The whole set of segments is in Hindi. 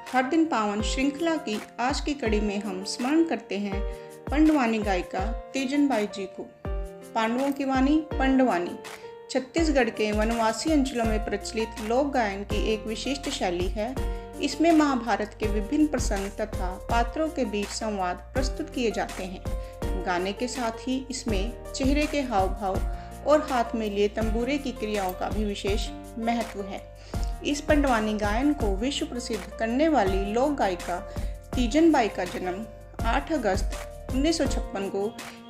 हर दिन पावन श्रृंखला की आज की कड़ी में हम स्मरण करते हैं पंडवानी गायिका तीजन बाई जी को। पांडवों की वाणी पंडवानी छत्तीसगढ़ के वनवासी अंचलों में प्रचलित लोक गायन की एक विशिष्ट शैली है। इसमें महाभारत के विभिन्न प्रसंग तथा पात्रों के बीच संवाद प्रस्तुत किए जाते हैं। गाने के साथ ही इसमें चेहरे के हाव भाव और हाथ में लिए तंबूरे की क्रियाओं का भी विशेष महत्व है। इस पंडवानी गायन को विश्व प्रसिद्ध करने वाली लोक गायिका तीजन बाई का जन्म 8 अगस्त 1956 को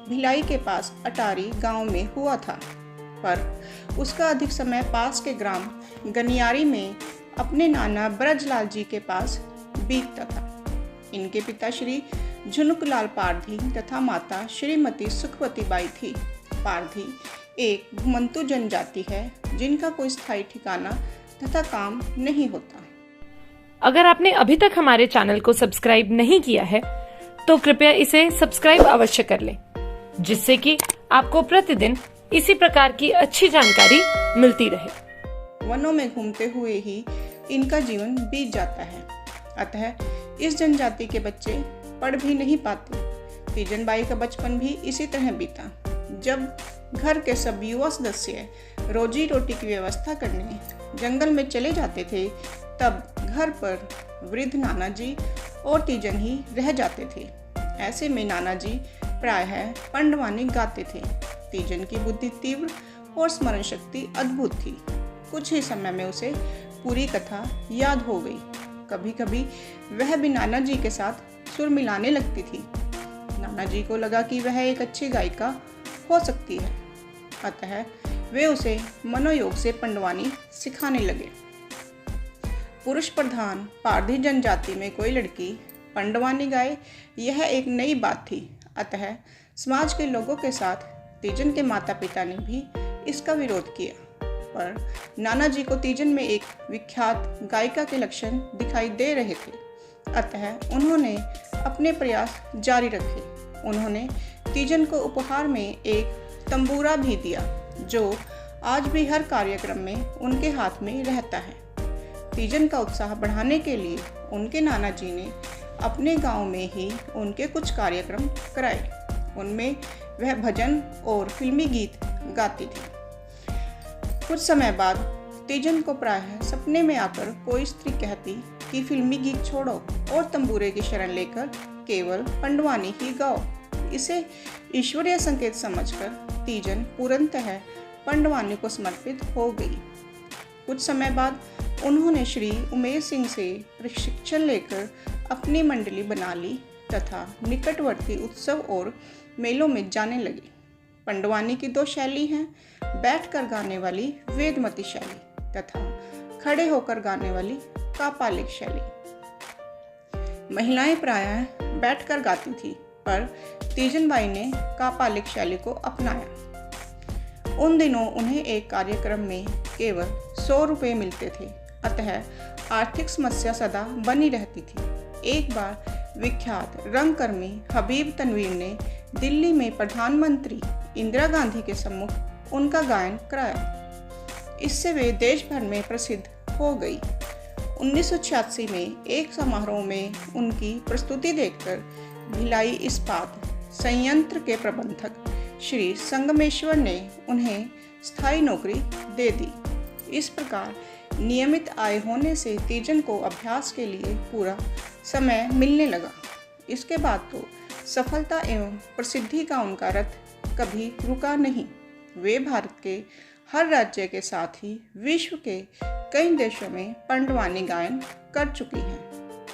भिलाई के पास अटारी गांव में हुआ था, पर उसका अधिक समय पास के ग्राम गनियारी में अपने नाना ब्रजलाल जी के पास बीतता था। इनके पिता श्री झुनुकलाल पारधी तथा माता श्रीमती सुखवती बाई थी। पारधी एक घुमंतु जनजाति है जिनका कोई स्थायी ठिकाना तथा काम नहीं होता। अगर आपने अभी तक हमारे चैनल को सब्सक्राइब नहीं किया है तो कृपया इसे सब्सक्राइब अवश्य कर लें, जिससे कि आपको प्रतिदिन इसी प्रकार की अच्छी जानकारी मिलती रहे। वनों में घूमते हुए ही इनका जीवन बीत जाता है, अतः इस जनजाति के बच्चे पढ़ भी नहीं पाते। तीजन बाई का बचपन भी इसी तरह बीता। जब घर के सब युवा सदस्य रोजी रोटी की व्यवस्था करने जंगल में चले जाते थे, तब घर पर वृद्ध नाना जी और तीजन ही रह जाते थे। ऐसे में नाना जी प्रायः पंडवानी गाते थे। तीजन की बुद्धि तीव्र और स्मरण शक्ति अद्भुत थी। कुछ ही समय में उसे पूरी कथा याद हो गई। कभी कभी वह भी नाना जी के साथ सुर मिलाने लगती थी। नाना जी को लगा कि वह एक अच्छी गायिका हो सकती है, अतः वे उसे मनोयोग से पंडवानी सिखाने लगे। पुरुष प्रधान पारधी जनजाति में कोई लड़की पंडवानी गाए, यह एक नई बात थी। अतः समाज के लोगों के साथ तीजन के माता पिता ने भी इसका विरोध किया, पर नाना जी को तीजन में एक विख्यात गायिका के लक्षण दिखाई दे रहे थे, अतः उन्होंने अपने प्रयास जारी रखे। उन्होंने तीजन को उपहार में एक तंबूरा भी दिया, जो आज भी हर कार्यक्रम में उनके हाथ में रहता है। तीजन का उत्साह बढ़ाने के लिए उनके नाना जी ने अपने गांव में ही उनके कुछ कार्यक्रम कराए। उनमें वह भजन और फिल्मी गीत गाती थी। कुछ समय बाद तीजन को प्रायः सपने में आकर कोई स्त्री कहती कि फिल्मी गीत छोड़ो और तंबूरे की शरण लेकर केवल पंडवानी ही गाओ। इसे ईश्वरीय संकेत समझकर तीजन पूर्णतः पंडवानी को समर्पित हो गई। कुछ समय बाद उन्होंने श्री उमेश सिंह से प्रशिक्षण लेकर अपनी मंडली बना ली तथा निकटवर्ती उत्सव और मेलों में जाने लगी। पंडवानी की 2 शैली हैं, बैठकर गाने वाली वेदमती शैली तथा खड़े होकर गाने वाली कापालिक शैली। महिलाएं प्रायः बैठकर गाती थी, पर तीजन बाई ने कापालिक शैली को अपनाया। उन दिनों उन्हें एक कार्यक्रम में केवल 100 रुपये मिलते थे, अतः आर्थिक समस्या सदा बनी रहती थी। एक बार विख्यात रंगकर्मी हबीब तनवीर ने दिल्ली में प्रधानमंत्री इंदिरा गांधी के सम्मुख उनका गायन कराया। इससे वे देश भर में प्रसिद्ध हो गई। 1986 में एक समारोह में उनकी प्रस्तुति देखकर भिलाई इस्पात संयंत्र के प्रबंधक श्री संगमेश्वर ने उन्हें स्थायी नौकरी दे दी। इस प्रकार नियमित आय होने से तीजन को अभ्यास के लिए पूरा समय मिलने लगा। इसके बाद तो सफलता एवं प्रसिद्धि का उनका रथ कभी रुका नहीं। वे भारत के हर राज्य के साथ ही विश्व के कई देशों में पंडवानी गायन कर चुकी हैं।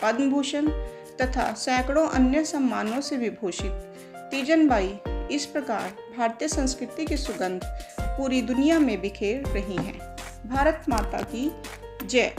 पद्म भूषण तथा सैकड़ों अन्य सम्मानों से विभूषित तीजन बाई इस प्रकार भारतीय संस्कृति की सुगंध पूरी दुनिया में बिखेर रही हैं। भारत माता की जय।